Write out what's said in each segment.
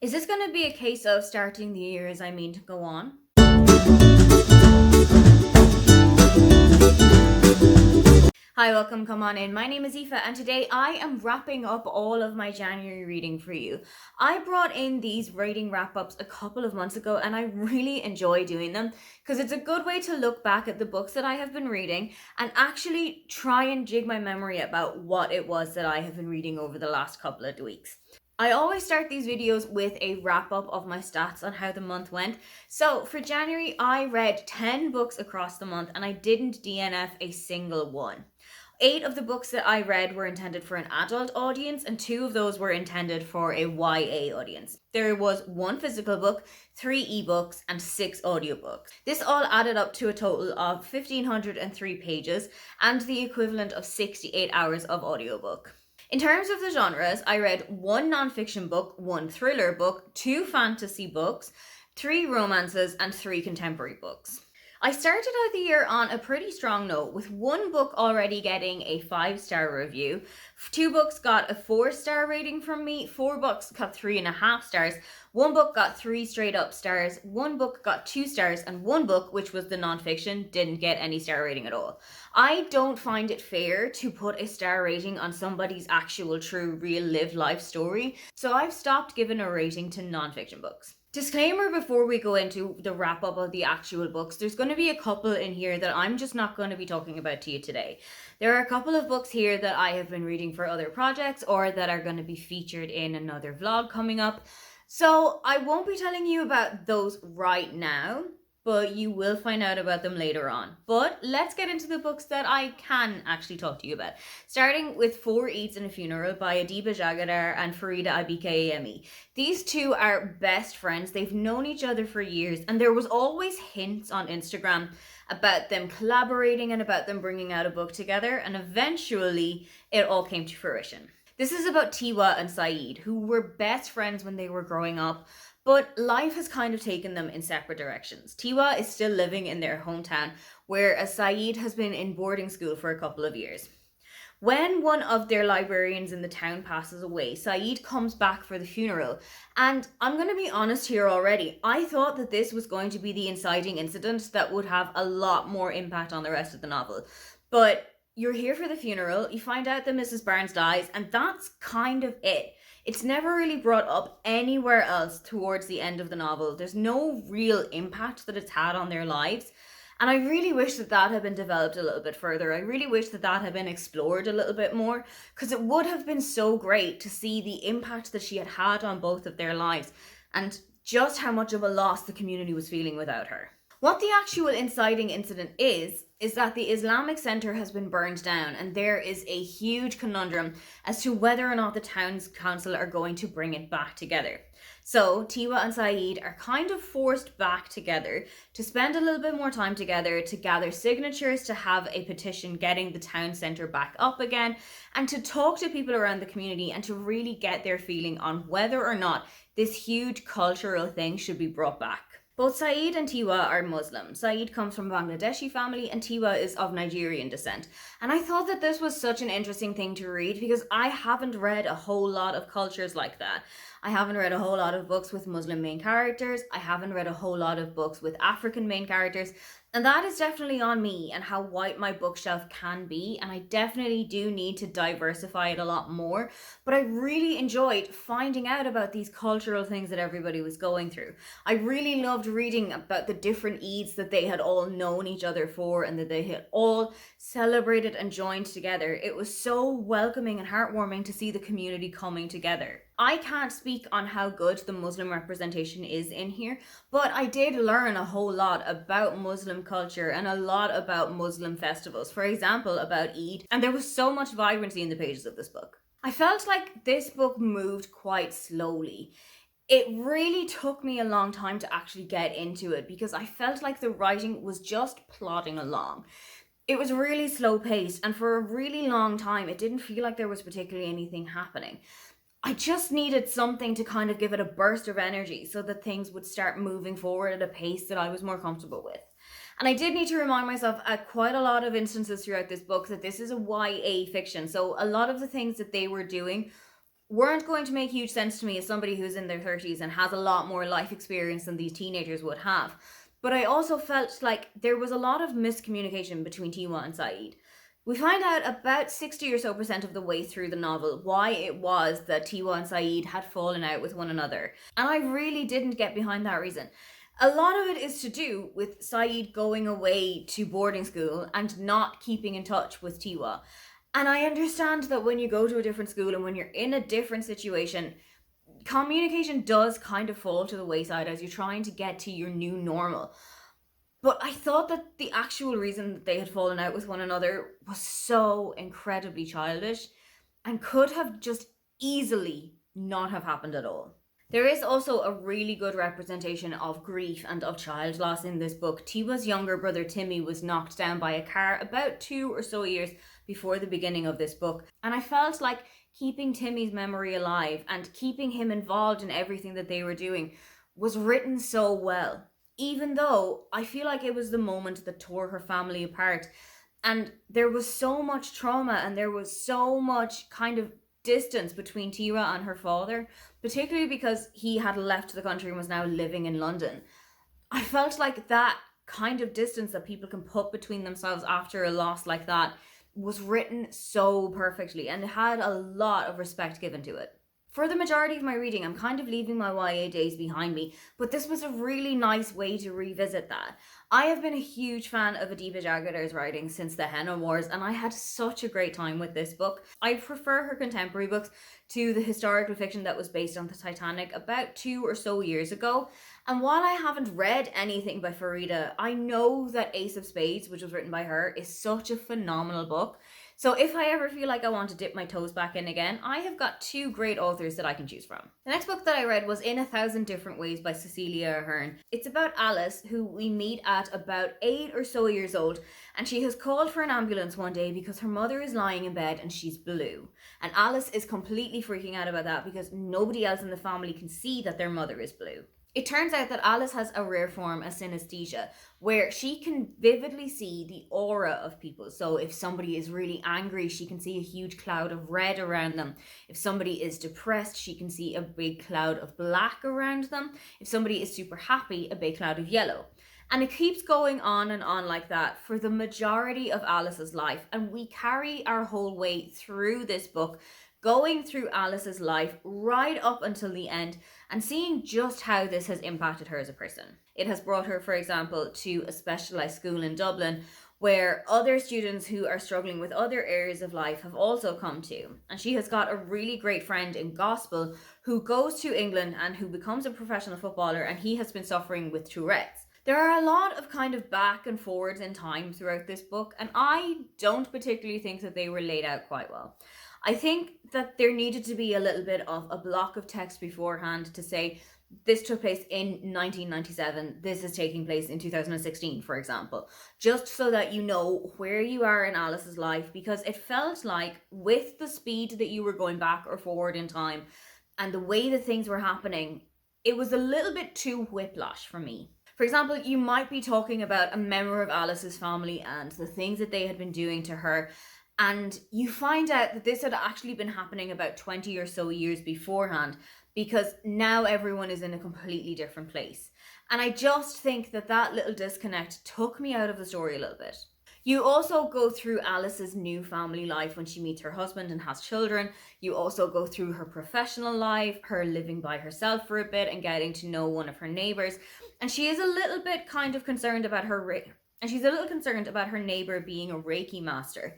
Is this going to be a case of starting the year as I mean to go on? Hi, welcome, come on in. My name is Aoife, and today I am wrapping up all of my January reading for you. I brought in these reading wrap-ups a couple of months ago, and I really enjoy doing them because it's a good way to look back at the books that I have been reading and actually try and jig my memory about what it was that I have been reading over the last couple of weeks. I always start these videos with a wrap up of my stats on how the month went. So for January, I read 10 books across the month and I didn't DNF a single one. 8 of the books that I read were intended for an adult audience, and 2 of those were intended for a YA audience. There was 1 physical book, 3 ebooks, and 6 audiobooks. This all added up to a total of 1,503 pages and the equivalent of 68 hours of audiobook. In terms of the genres, I read 1 nonfiction book, 1 thriller book, 2 fantasy books, 3 romances, and 3 contemporary books. I started out the year on a pretty strong note, with 1 book already getting a 5-star review, 2 books got a 4-star rating from me, 4 books got 3.5 stars, 1 book got 3 straight up stars, 1 book got 2 stars, and 1 book, which was the non-fiction, didn't get any star rating at all. I don't find it fair to put a star rating on somebody's actual true real lived life story, so I've stopped giving a rating to non-fiction books. Disclaimer before we go into the wrap up of the actual books, there's going to be a couple in here that I'm just not going to be talking about to you today. There are a couple of books here that I have been reading for other projects or that are going to be featured in another vlog coming up. So I won't be telling you about those right now, but you will find out about them later on. But let's get into the books that I can actually talk to you about. Starting with 4 Eids and a Funeral by Adiba Jagadar and Farida Abikayemi. These two are best friends. They've known each other for years, and there was always hints on Instagram about them collaborating and about them bringing out a book together, and eventually it all came to fruition. This is about Tiwa and Saeed, who were best friends when they were growing up, but life has kind of taken them in separate directions. Tiwa is still living in their hometown, whereas Saeed has been in boarding school for a couple of years. When one of their librarians in the town passes away, Saeed comes back for the funeral. And I'm going to be honest here already, I thought that this was going to be the inciting incident that would have a lot more impact on the rest of the novel. But you're here for the funeral, you find out that Mrs. Barnes dies, and that's kind of it. It's never really brought up anywhere else towards the end of the novel. There's no real impact that it's had on their lives. And I really wish that that had been developed a little bit further. I really wish that that had been explored a little bit more, because it would have been so great to see the impact that she had had on both of their lives and just how much of a loss the community was feeling without her. What the actual inciting incident is that the Islamic Centre has been burned down, and there is a huge conundrum as to whether or not the town's council are going to bring it back together. So Tiwa and Saeed are kind of forced back together to spend a little bit more time together, to gather signatures, to have a petition getting the town centre back up again, and to talk to people around the community and to really get their feeling on whether or not this huge cultural thing should be brought back. Both Saeed and Tiwa are Muslim. Saeed comes from a Bangladeshi family and Tiwa is of Nigerian descent. And I thought that this was such an interesting thing to read because I haven't read a whole lot of cultures like that. I haven't read a whole lot of books with Muslim main characters. I haven't read a whole lot of books with African main characters. And that is definitely on me and how white my bookshelf can be. And I definitely do need to diversify it a lot more. But I really enjoyed finding out about these cultural things that everybody was going through. I really loved reading about the different Eids that they had all known each other for and that they had all celebrated and joined together. It was so welcoming and heartwarming to see the community coming together. I can't speak on how good the Muslim representation is in here, but I did learn a whole lot about Muslim culture and a lot about Muslim festivals, for example, about Eid, and there was so much vibrancy in the pages of this book. I felt like this book moved quite slowly. It really took me a long time to actually get into it because I felt like the writing was just plodding along. It was really slow paced, and for a really long time it didn't feel like there was particularly anything happening. I just needed something to kind of give it a burst of energy so that things would start moving forward at a pace that I was more comfortable with. And I did need to remind myself at quite a lot of instances throughout this book that this is a YA fiction. So a lot of the things that they were doing weren't going to make huge sense to me as somebody who's in their 30s and has a lot more life experience than these teenagers would have. But I also felt like there was a lot of miscommunication between Tiwa and Saeed. We find out about 60 or so percent of the way through the novel why it was that Tiwa and Saeed had fallen out with one another. And I really didn't get behind that reason. A lot of it is to do with Saeed going away to boarding school and not keeping in touch with Tiwa. And I understand that when you go to a different school and when you're in a different situation, communication does kind of fall to the wayside as you're trying to get to your new normal. But I thought that the actual reason that they had fallen out with one another was so incredibly childish and could have just easily not have happened at all. There is also a really good representation of grief and of child loss in this book. Tiwa's younger brother Timmy was knocked down by a car about 2 or so years before the beginning of this book, and I felt like keeping Timmy's memory alive and keeping him involved in everything that they were doing was written so well. Even though I feel like it was the moment that tore her family apart, and there was so much trauma and there was so much kind of distance between Tiwa and her father, particularly because he had left the country and was now living in London. I felt like that kind of distance that people can put between themselves after a loss like that was written so perfectly, and it had a lot of respect given to it. For the majority of my reading, I'm kind of leaving my YA days behind me, but this was a really nice way to revisit that. I have been a huge fan of Adiba Jagadar's writing since the Henna Wars, and I had such a great time with this book. I prefer her contemporary books to the historical fiction that was based on the Titanic about 2 or so years ago. And while I haven't read anything by Farida, I know that Ace of Spades, which was written by her, is such a phenomenal book. So if I ever feel like I want to dip my toes back in again, I have got 2 great authors that I can choose from. The next book that I read was In a Thousand Different Ways by Cecilia Ahern. It's about Alice, who we meet at about 8 or so years old, and she has called for an ambulance one day because her mother is lying in bed and she's blue. And Alice is completely freaking out about that because nobody else in the family can see that their mother is blue. It turns out that Alice has a rare form of synesthesia where she can vividly see the aura of people. So if somebody is really angry, she can see a huge cloud of red around them. If somebody is depressed, she can see a big cloud of black around them. If somebody is super happy, a big cloud of yellow. And it keeps going on and on like that for the majority of Alice's life. And we carry our whole way through this book, going through Alice's life right up until the end and seeing just how this has impacted her as a person. It has brought her, for example, to a specialised school in Dublin where other students who are struggling with other areas of life have also come to. And she has got a really great friend in Gospel who goes to England and who becomes a professional footballer, and he has been suffering with Tourette's. There are a lot of kind of back and forwards in time throughout this book, and I don't particularly think that they were laid out quite well. I think that there needed to be a little bit of a block of text beforehand to say this took place in 1997, this is taking place in 2016, for example, just so that you know where you are in Alice's life, because it felt like with the speed that you were going back or forward in time and the way that things were happening, it was a little bit too whiplash for me. For example, you might be talking about a member of Alice's family and the things that they had been doing to her, and you find out that this had actually been happening about 20 or so years beforehand, because now everyone is in a completely different place. And I just think that that little disconnect took me out of the story a little bit. You also go through Alice's new family life when she meets her husband and has children. You also go through her professional life, her living by herself for a bit and getting to know one of her neighbours. And she is a little bit kind of concerned about her neighbour being a Reiki master.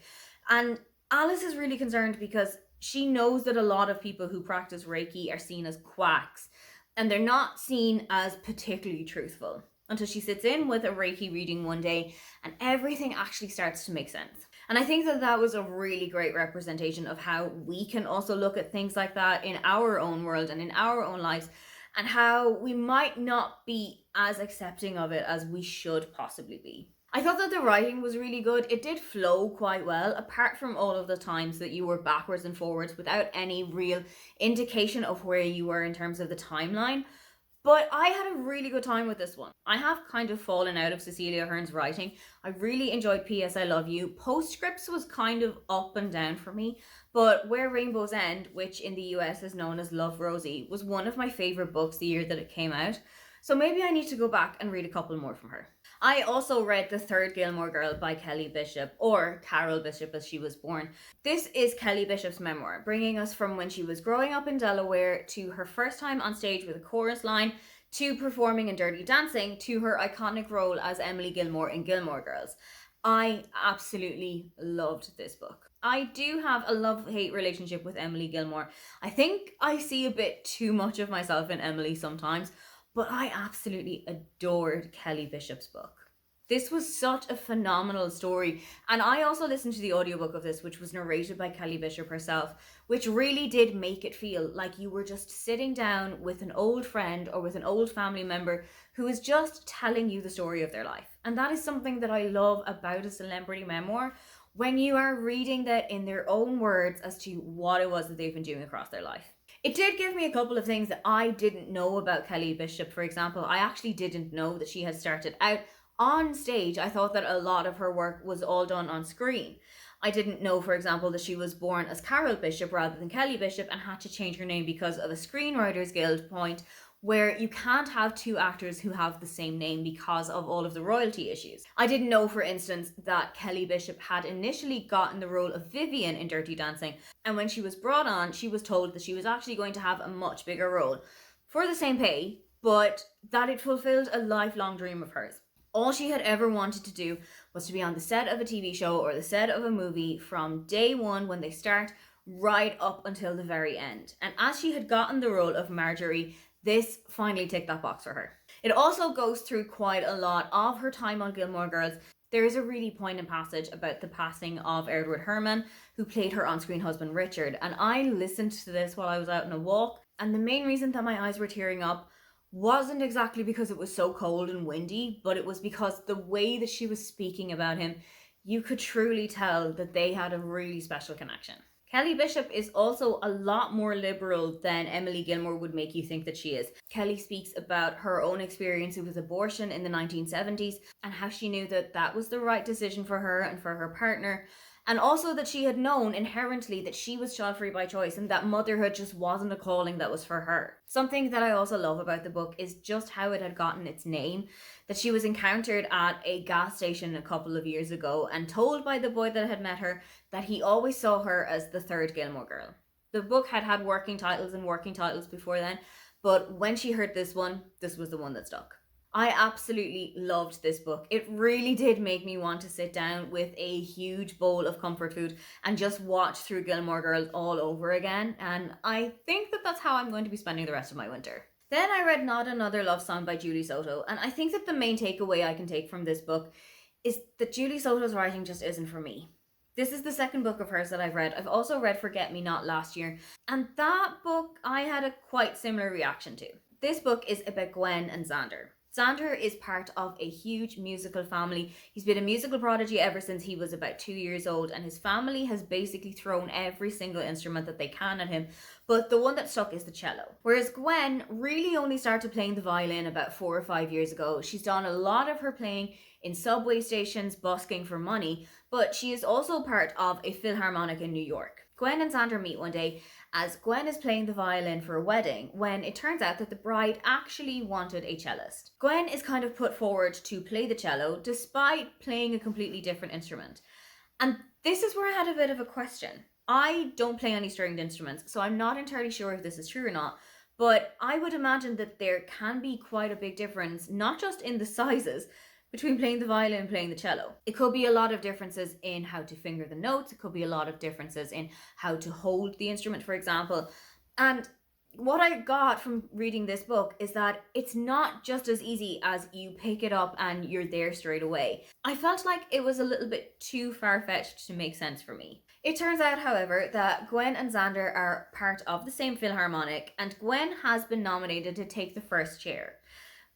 And Alice is really concerned because she knows that a lot of people who practice Reiki are seen as quacks, and they're not seen as particularly truthful until she sits in with a Reiki reading one day and everything actually starts to make sense. And I think that that was a really great representation of how we can also look at things like that in our own world and in our own lives, and how we might not be as accepting of it as we should possibly be. I thought that the writing was really good. It did flow quite well, apart from all of the times that you were backwards and forwards without any real indication of where you were in terms of the timeline. But I had a really good time with this one. I have kind of fallen out of Cecilia Ahern's writing. I really enjoyed P.S. I Love You. Postscripts was kind of up and down for me, but Where Rainbows End, which in the US is known as Love Rosie, was one of my favourite books the year that it came out. So maybe I need to go back and read a couple more from her. I also read The Third Gilmore Girl by Kelly Bishop, or Carol Bishop as she was born. This is Kelly Bishop's memoir, bringing us from when she was growing up in Delaware to her first time on stage with a chorus line, to performing in Dirty Dancing, to her iconic role as Emily Gilmore in Gilmore Girls. I absolutely loved this book. I do have a love-hate relationship with Emily Gilmore. I think I see a bit too much of myself in Emily sometimes, but I absolutely adored Kelly Bishop's book. This was such a phenomenal story, and I also listened to the audiobook of this, which was narrated by Kelly Bishop herself, which really did make it feel like you were just sitting down with an old friend or with an old family member who is just telling you the story of their life. And that is something that I love about a celebrity memoir, when you are reading that in their own words as to what it was that they've been doing across their life. It did give me a couple of things that I didn't know about Kelly Bishop. For example, I actually didn't know that she had started out on stage. I thought that a lot of her work was all done on screen. I didn't know, for example, that she was born as Carol Bishop rather than Kelly Bishop and had to change her name because of a Screenwriters Guild point where you can't have two actors who have the same name because of all of the royalty issues. I didn't know, for instance, that Kelly Bishop had initially gotten the role of Vivian in Dirty Dancing, and when she was brought on, she was told that she was actually going to have a much bigger role for the same pay, but that it fulfilled a lifelong dream of hers. All she had ever wanted to do was to be on the set of a TV show or the set of a movie from day one when they start, right up until the very end. And as she had gotten the role of Marjorie, this finally ticked that box for her. It also goes through quite a lot of her time on Gilmore Girls. There is a really poignant passage about the passing of Edward Herrmann, who played her on-screen husband Richard, and I listened to this while I was out on a walk, and the main reason that my eyes were tearing up wasn't exactly because it was so cold and windy, but it was because the way that she was speaking about him, you could truly tell that they had a really special connection. Kelly Bishop is also a lot more liberal than Emily Gilmore would make you think that she is. Kelly speaks about her own experience with abortion in the 1970s and how she knew that that was the right decision for her and for her partner, and also that she had known inherently that she was child-free by choice and that motherhood just wasn't a calling that was for her. Something that I also love about the book is just how it had gotten its name, that she was encountered at a gas station a couple of years ago and told by the boy that had met her that he always saw her as the third Gilmore Girl. The book had had working titles before then, but when she heard this one, this was the one that stuck. I absolutely loved this book. It really did make me want to sit down with a huge bowl of comfort food and just watch through Gilmore Girls all over again, and I think that that's how I'm going to be spending the rest of my winter. Then I read Not Another Love Song by Julie Soto, and I think that the main takeaway I can take from this book is that Julie Soto's writing just isn't for me. This is the second book of hers that I've read. I've also read Forget Me Not last year, and that book I had a quite similar reaction to. This book is about Gwen and Xander. Xander is part of a huge musical family. He's been a musical prodigy ever since he was about 2 years old, and his family has basically thrown every single instrument that they can at him, but the one that stuck is the cello. Whereas Gwen really only started playing the violin about 4 or 5 years ago. She's done a lot of her playing in subway stations, busking for money, but she is also part of a philharmonic in New York. Gwen and Xander meet one day as Gwen is playing the violin for a wedding, when it turns out that the bride actually wanted a cellist. Gwen is kind of put forward to play the cello despite playing a completely different instrument. And this is where I had a bit of a question. I don't play any stringed instruments, so I'm not entirely sure if this is true or not, but I would imagine that there can be quite a big difference, not just in the sizes, between playing the violin and playing the cello. It could be a lot of differences in how to finger the notes. It could be a lot of differences in how to hold the instrument, for example. And what I got from reading this book is that it's not just as easy as you pick it up and you're there straight away. I felt like it was a little bit too far-fetched to make sense for me. It turns out, however, that Gwen and Xander are part of the same philharmonic, and Gwen has been nominated to take the first chair.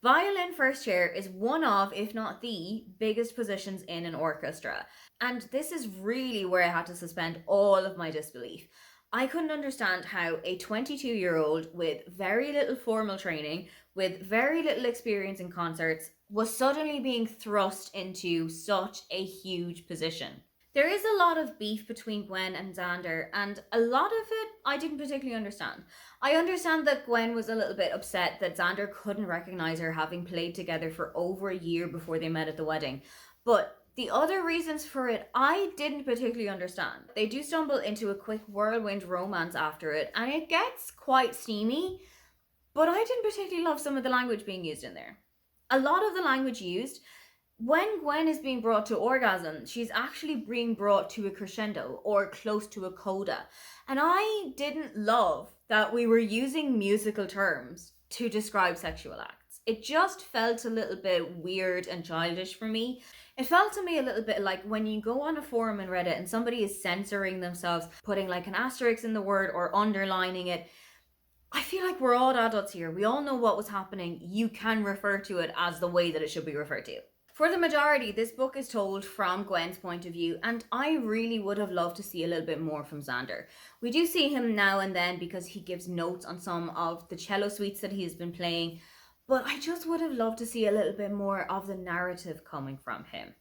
Violin first chair is one of, if not the, biggest positions in an orchestra. And this is really where I had to suspend all of my disbelief. I couldn't understand how a 22-year-old with very little formal training, with very little experience in concerts, was suddenly being thrust into such a huge position. There is a lot of beef between Gwen and Xander, and a lot of it I didn't particularly understand. I understand that Gwen was a little bit upset that Xander couldn't recognize her, having played together for over a year before they met at the wedding. But the other reasons for it, I didn't particularly understand. They do stumble into a quick whirlwind romance after it, and it gets quite steamy, but I didn't particularly love some of the language being used in there. A lot of the language used, when Gwen is being brought to orgasm, she's actually being brought to a crescendo or close to a coda. And I didn't love that we were using musical terms to describe sexual acts. It just felt a little bit weird and childish for me. It felt to me a little bit like when you go on a forum in Reddit and somebody is censoring themselves, putting like an asterisk in the word or underlining it. I feel like we're all adults here. We all know what was happening. You can refer to it as the way that it should be referred to. For the majority, this book is told from Gwen's point of view, and I really would have loved to see a little bit more from Xander. We do see him now and then because he gives notes on some of the cello suites that he has been playing, but I just would have loved to see a little bit more of the narrative coming from him.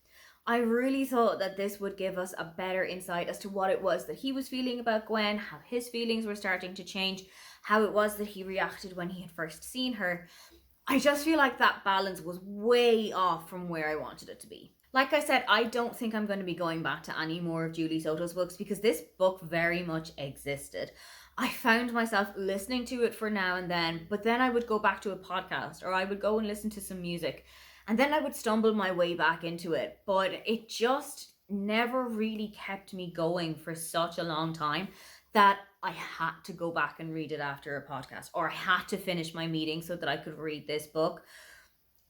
I really thought that this would give us a better insight as to what it was that he was feeling about Gwen, how his feelings were starting to change, how it was that he reacted when he had first seen her. I just feel like that balance was way off from where I wanted it to be. Like I said, I don't think I'm going to be going back to any more of Julie Soto's books because this book very much existed. I found myself listening to it for now and then, but then I would go back to a podcast or I would go and listen to some music and then I would stumble my way back into it. But it just never really kept me going for such a long time that I had to go back and read it after a podcast, or I had to finish my meeting so that I could read this book.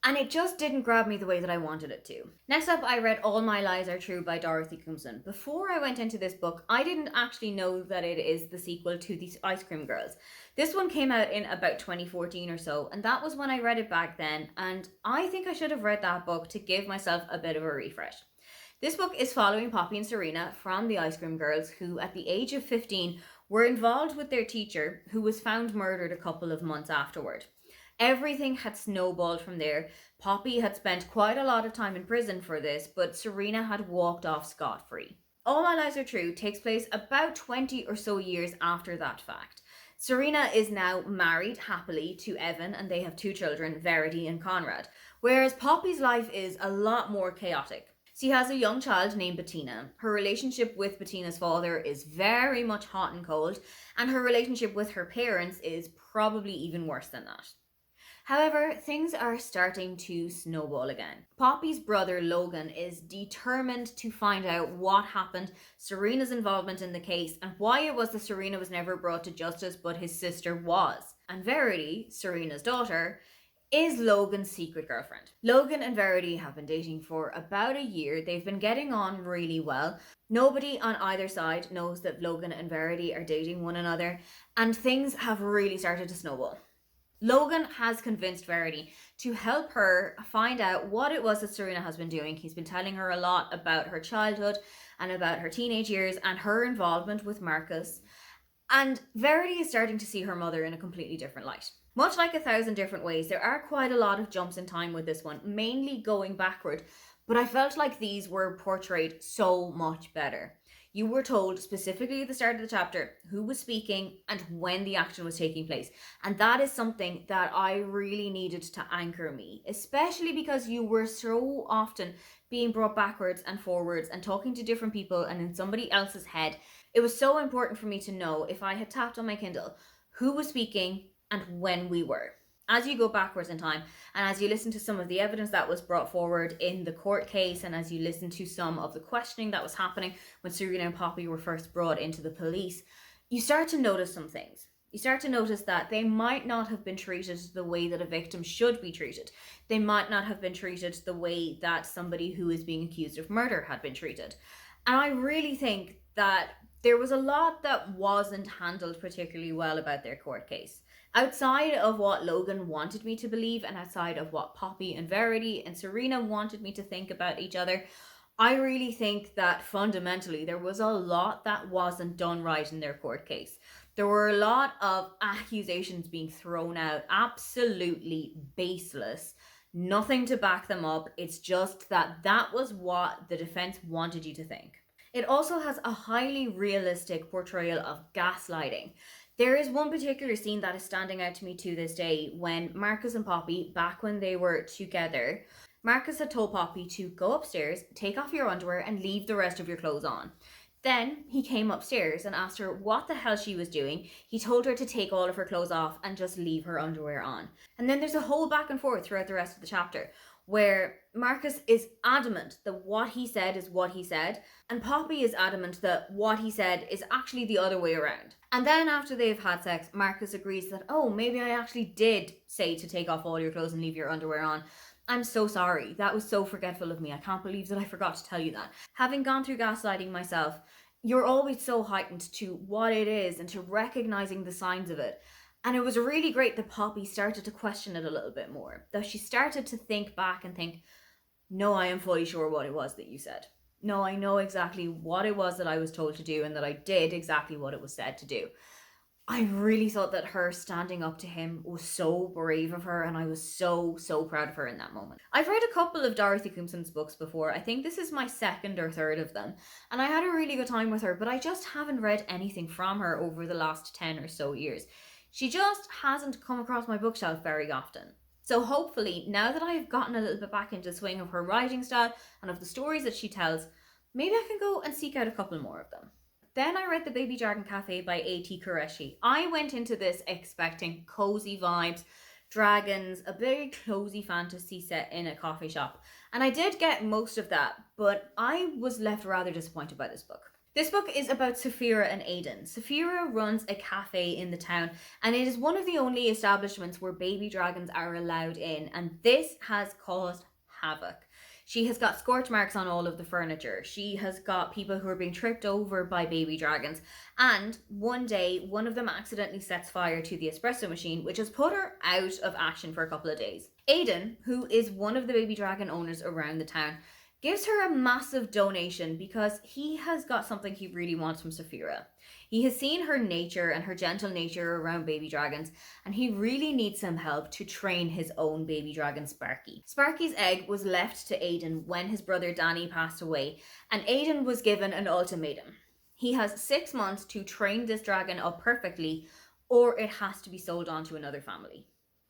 And it just didn't grab me the way that I wanted it to. Next up, I read All My Lies Are True by Dorothy Comson. Before I went into this book, I didn't actually know that it is the sequel to The Ice Cream Girls. This one came out in about 2014 or so, and that was when I read it back then, and I think I should have read that book to give myself a bit of a refresh. This book is following Poppy and Serena from the Ice Cream Girls, who at the age of 15 were involved with their teacher, who was found murdered a couple of months afterward. Everything had snowballed from there. Poppy had spent quite a lot of time in prison for this, but Serena had walked off scot-free. All My Lies Are True takes place about 20 or so years after that fact. Serena is now married happily to Evan, and they have 2 children, Verity and Conrad, whereas Poppy's life is a lot more chaotic. She has a young child named Bettina. Her relationship with Bettina's father is very much hot and cold, and her relationship with her parents is probably even worse than that. However, things are starting to snowball again. Poppy's brother Logan is determined to find out what happened, Serena's involvement in the case, and why it was that Serena was never brought to justice but his sister was. And Verity, Serena's daughter, is Logan's secret girlfriend. Logan and Verity have been dating for about a year. They've been getting on really well. Nobody on either side knows that Logan and Verity are dating one another, and things have really started to snowball. Logan has convinced Verity to help her find out what it was that Serena has been doing. He's been telling her a lot about her childhood and about her teenage years and her involvement with Marcus. And Verity is starting to see her mother in a completely different light. Much like 1,000 different ways, there are quite a lot of jumps in time with this one, mainly going backward, but I felt like these were portrayed so much better. You were told specifically at the start of the chapter who was speaking and when the action was taking place. And that is something that I really needed to anchor me, especially because you were so often being brought backwards and forwards and talking to different people and in somebody else's head. It was so important for me to know, if I had tapped on my Kindle, who was speaking and when we were. As you go backwards in time and as you listen to some of the evidence that was brought forward in the court case and as you listen to some of the questioning that was happening when Serena and Poppy were first brought into the police, you start to notice some things. You start to notice that they might not have been treated the way that a victim should be treated. They might not have been treated the way that somebody who is being accused of murder had been treated. And I really think that there was a lot that wasn't handled particularly well about their court case. Outside of what Logan wanted me to believe and outside of what Poppy and Verity and Serena wanted me to think about each other, I really think that fundamentally there was a lot that wasn't done right in their court case. There were a lot of accusations being thrown out, absolutely baseless, nothing to back them up. It's just that that was what the defense wanted you to think. It also has a highly realistic portrayal of gaslighting. There is one particular scene that is standing out to me to this day when Marcus and Poppy, back when they were together, Marcus had told Poppy to go upstairs, take off your underwear, and leave the rest of your clothes on. Then he came upstairs and asked her what the hell she was doing. He told her to take all of her clothes off and just leave her underwear on. And then there's a whole back and forth throughout the rest of the chapter where Marcus is adamant that what he said is what he said, and Poppy is adamant that what he said is actually the other way around. And then after they've had sex, Marcus agrees that, oh, maybe I actually did say to take off all your clothes and leave your underwear on. I'm so sorry. That was so forgetful of me. I can't believe that I forgot to tell you that. Having gone through gaslighting myself, you're always so heightened to what it is and to recognizing the signs of it. And it was really great that Poppy started to question it a little bit more. That she started to think back and think, no, I am fully sure what it was that you said. No, I know exactly what it was that I was told to do and that I did exactly what it was said to do. I really thought that her standing up to him was so brave of her, and I was so, so proud of her in that moment. I've read a couple of Dorothy Coomson's books before. I think this is my second or third of them, and I had a really good time with her, but I just haven't read anything from her over the last 10 or so years. She just hasn't come across my bookshelf very often. So hopefully, now that I have gotten a little bit back into the swing of her writing style and of the stories that she tells, maybe I can go and seek out a couple more of them. Then I read The Baby Dragon Café by A.T. Qureshi. I went into this expecting cozy vibes, dragons, a very cozy fantasy set in a coffee shop. And I did get most of that, but I was left rather disappointed by this book. This book is about Saphira and Aiden. Saphira runs a cafe in the town, and it is one of the only establishments where baby dragons are allowed in, and this has caused havoc. She has got scorch marks on all of the furniture. She has got people who are being tripped over by baby dragons. And one day, one of them accidentally sets fire to the espresso machine, which has put her out of action for a couple of days. Aiden, who is one of the baby dragon owners around the town, gives her a massive donation because he has got something he really wants from Saphira. He has seen her nature and her gentle nature around baby dragons, and he really needs some help to train his own baby dragon, Sparky. Sparky's egg was left to Aiden when his brother Danny passed away, and Aiden was given an ultimatum. He has 6 months to train this dragon up perfectly, or it has to be sold on to another family.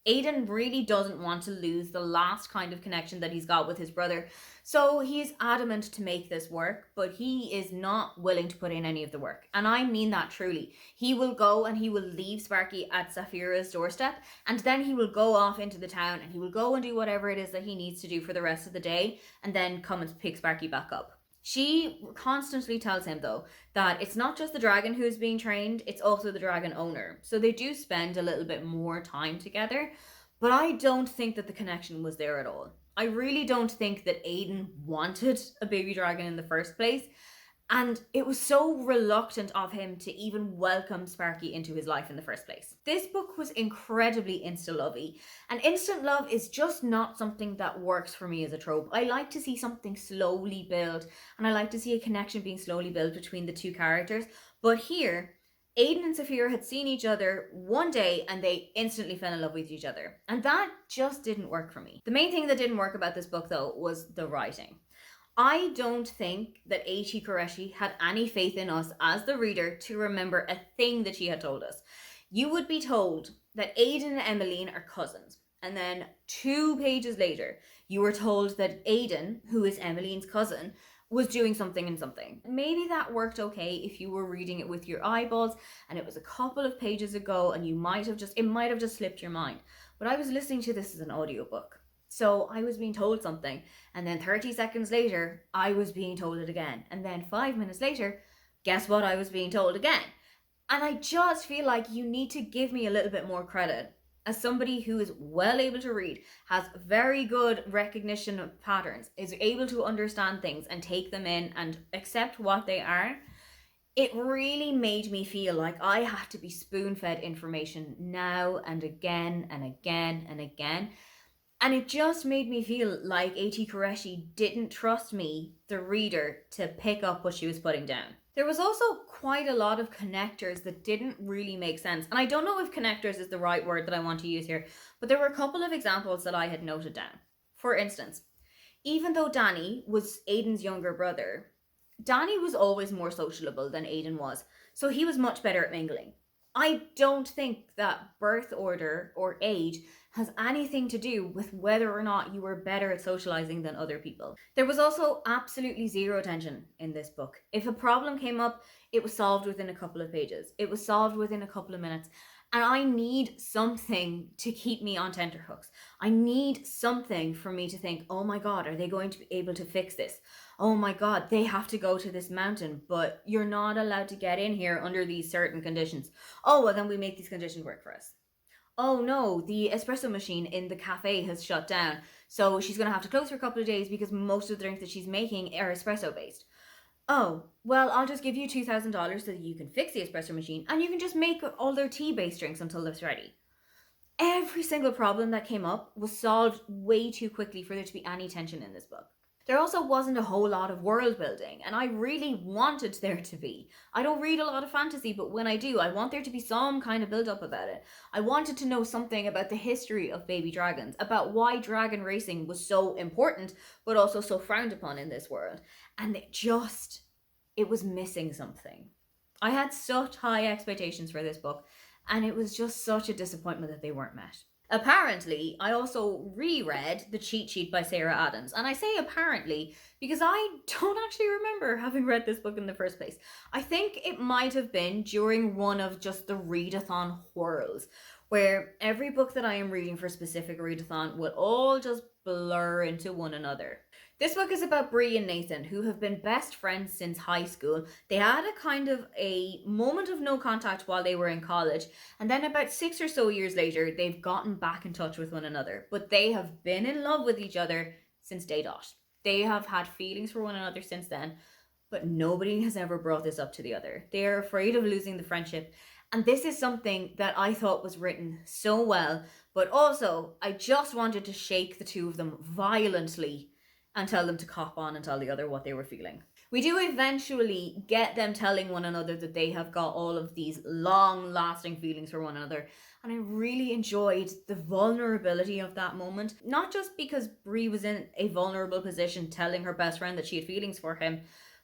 Aiden really doesn't want to lose the last kind of connection that he's got with his brother, so he's adamant to make this work, but he is not willing to put in any of the work. And I mean that truly. He will go and he will leave Sparky at Saphira's doorstep, and then he will go off into the town and he will go and do whatever it is that he needs to do for the rest of the day, and then come and pick Sparky back up. She constantly tells him, though, that it's not just the dragon who is being trained, it's also the dragon owner. So they do spend a little bit more time together, but I don't think that the connection was there at all. I really don't think that Aiden wanted a baby dragon in the first place, and it was so reluctant of him to even welcome Sparky into his life in the first place. This book was incredibly insta-lovey, and instant love is just not something that works for me as a trope. I like to see something slowly build, and I like to see a connection being slowly built between the two characters. But here, Aiden and Saphira had seen each other one day and they instantly fell in love with each other. And that just didn't work for me. The main thing that didn't work about this book, though, was the writing. I don't think that A.T. Qureshi had any faith in us as the reader to remember a thing that she had told us. You would be told that Aiden and Emmeline are cousins, and then 2 pages later, you were told that Aiden, who is Emmeline's cousin, was doing something and something. Maybe that worked okay if you were reading it with your eyeballs and it was a couple of pages ago and it might have just slipped your mind. But I was listening to this as an audiobook. So I was being told something, and then 30 seconds later, I was being told it again. And then 5 minutes later, guess what? I was being told again. And I just feel like you need to give me a little bit more credit. As somebody who is well able to read, has very good recognition of patterns, is able to understand things and take them in and accept what they are, it really made me feel like I had to be spoon-fed information now and again and again and again. And it just made me feel like A.T. Qureshi didn't trust me, the reader, to pick up what she was putting down. There was also quite a lot of connectors that didn't really make sense. And I don't know if connectors is the right word that I want to use here, but there were a couple of examples that I had noted down. For instance, even though Danny was Aiden's younger brother, Danny was always more sociable than Aiden was, so he was much better at mingling. I don't think that birth order or age has anything to do with whether or not you were better at socializing than other people. There was also absolutely zero tension in this book. If a problem came up, it was solved within a couple of pages. It was solved within a couple of minutes. And I need something to keep me on tenterhooks. I need something for me to think, oh my God, are they going to be able to fix this? Oh my God, they have to go to this mountain, but you're not allowed to get in here under these certain conditions. Oh, well, then we make these conditions work for us. Oh no, the espresso machine in the cafe has shut down, so she's going to have to close for a couple of days because most of the drinks that she's making are espresso based. Oh, well, I'll just give you $2,000 so that you can fix the espresso machine and you can just make all their tea based drinks until it's ready. Every single problem that came up was solved way too quickly for there to be any tension in this book. There also wasn't a whole lot of world building, and I really wanted there to be. I don't read a lot of fantasy, but when I do, I want there to be some kind of build up about it. I wanted to know something about the history of baby dragons, about why dragon racing was so important, but also so frowned upon in this world. And it was missing something. I had such high expectations for this book, and it was just such a disappointment that they weren't met. Apparently, I also reread The Cheat Sheet by Sarah Adams. And I say apparently because I don't actually remember having read this book in the first place. I think it might have been during one of just the readathon whirls, where every book that I am reading for a specific readathon will all just blur into one another. This book is about Bree and Nathan, who have been best friends since high school. They had a kind of a moment of no contact while they were in college, and then about 6 or so years later, they've gotten back in touch with one another. But they have been in love with each other since day dot. They have had feelings for one another since then, but nobody has ever brought this up to the other. They are afraid of losing the friendship, and this is something that I thought was written so well, but also I just wanted to shake the two of them violently and tell them to cop on and tell the other what they were feeling. We do eventually get them telling one another that they have got all of these long-lasting feelings for one another, and I really enjoyed the vulnerability of that moment. Not just because Bree was in a vulnerable position telling her best friend that she had feelings for him,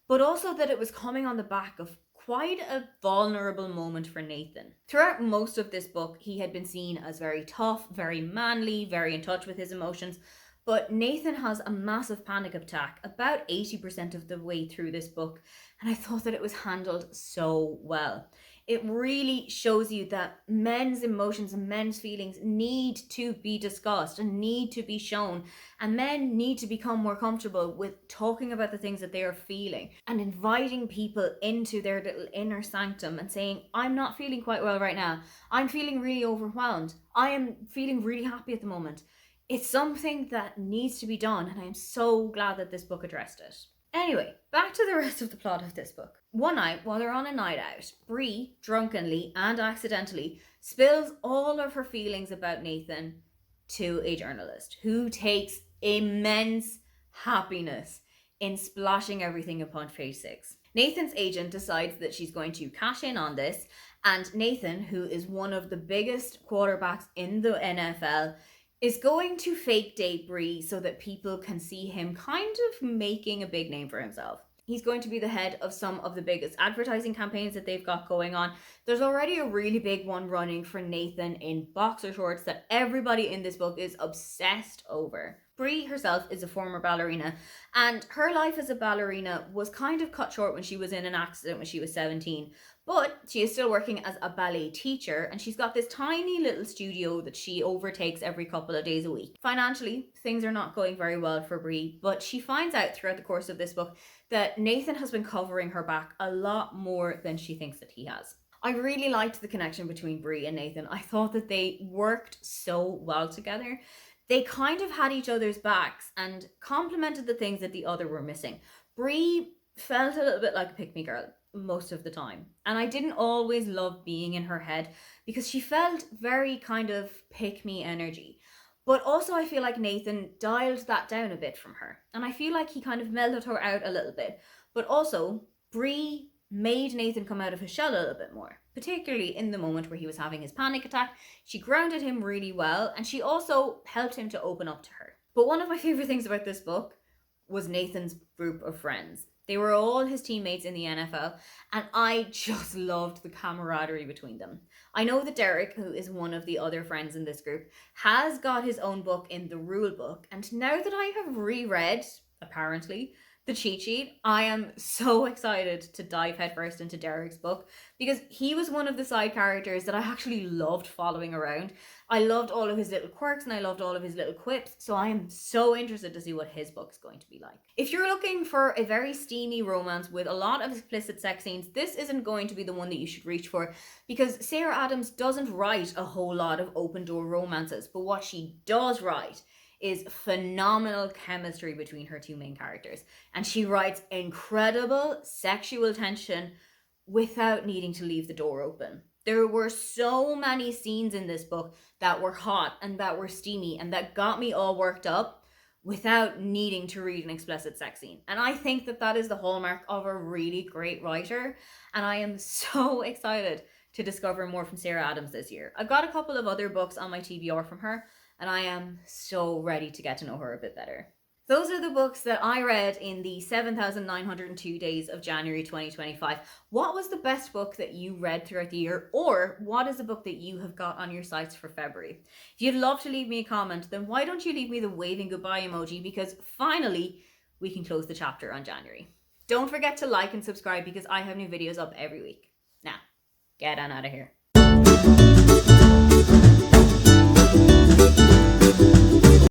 but also that it was coming on the back of quite a vulnerable moment for Nathan. Throughout most of this book, he had been seen as very tough, very manly, very in touch with his emotions, but Nathan has a massive panic attack about 80% of the way through this book, and I thought that it was handled so well. It really shows you that men's emotions and men's feelings need to be discussed and need to be shown, and men need to become more comfortable with talking about the things that they are feeling and inviting people into their little inner sanctum and saying, I'm not feeling quite well right now. I'm feeling really overwhelmed. I am feeling really happy at the moment. It's something that needs to be done, and I am so glad that this book addressed it. Anyway, back to the rest of the plot of this book. One night, while they're on a night out, Bree, drunkenly and accidentally, spills all of her feelings about Nathan to a journalist who takes immense happiness in splashing everything upon page 6. Nathan's agent decides that she's going to cash in on this, and Nathan, who is one of the biggest quarterbacks in the NFL, is going to fake date Bree so that people can see him kind of making a big name for himself. He's going to be the head of some of the biggest advertising campaigns that they've got going on. There's already a really big one running for Nathan in boxer shorts that everybody in this book is obsessed over. Bree herself is a former ballerina, and her life as a ballerina was kind of cut short when she was in an accident when she was 17. But she is still working as a ballet teacher, and she's got this tiny little studio that she overtakes every couple of days a week. Financially, things are not going very well for Bree, but she finds out throughout the course of this book that Nathan has been covering her back a lot more than she thinks that he has. I really liked the connection between Bree and Nathan. I thought that they worked so well together. They kind of had each other's backs and complemented the things that the other were missing. Bree felt a little bit like a pick-me girl most of the time, and I didn't always love being in her head because she felt very kind of pick-me energy. But also I feel like Nathan dialed that down a bit from her. And I feel like he kind of mellowed her out a little bit. But also, Bree made Nathan come out of his shell a little bit more, particularly in the moment where he was having his panic attack. She grounded him really well, and she also helped him to open up to her. But one of my favorite things about this book was Nathan's group of friends. They were all his teammates in the NFL, and I just loved the camaraderie between them. I know that Derek, who is one of the other friends in this group, has got his own book in the rule book, and now that I have reread, apparently, the cheat sheet, I am so excited to dive headfirst into Derek's book because he was one of the side characters that I actually loved following around. I loved all of his little quirks and I loved all of his little quips, so I am so interested to see what his book's going to be like. If you're looking for a very steamy romance with a lot of explicit sex scenes, this isn't going to be the one that you should reach for because Sarah Adams doesn't write a whole lot of open door romances, but what she does write is phenomenal chemistry between her two main characters. And she writes incredible sexual tension without needing to leave the door open. There were so many scenes in this book that were hot and that were steamy and that got me all worked up without needing to read an explicit sex scene. And I think that that is the hallmark of a really great writer. And I am so excited to discover more from Sarah Adams this year. I've got a couple of other books on my TBR from her, and I am so ready to get to know her a bit better. Those are the books that I read in the 7,902 days of January 2025. What was the best book that you read throughout the year? Or what is a book that you have got on your sights for February? If you'd love to leave me a comment, then why don't you leave me the waving goodbye emoji? Because finally, we can close the chapter on January. Don't forget to like and subscribe because I have new videos up every week. Now, get on out of here.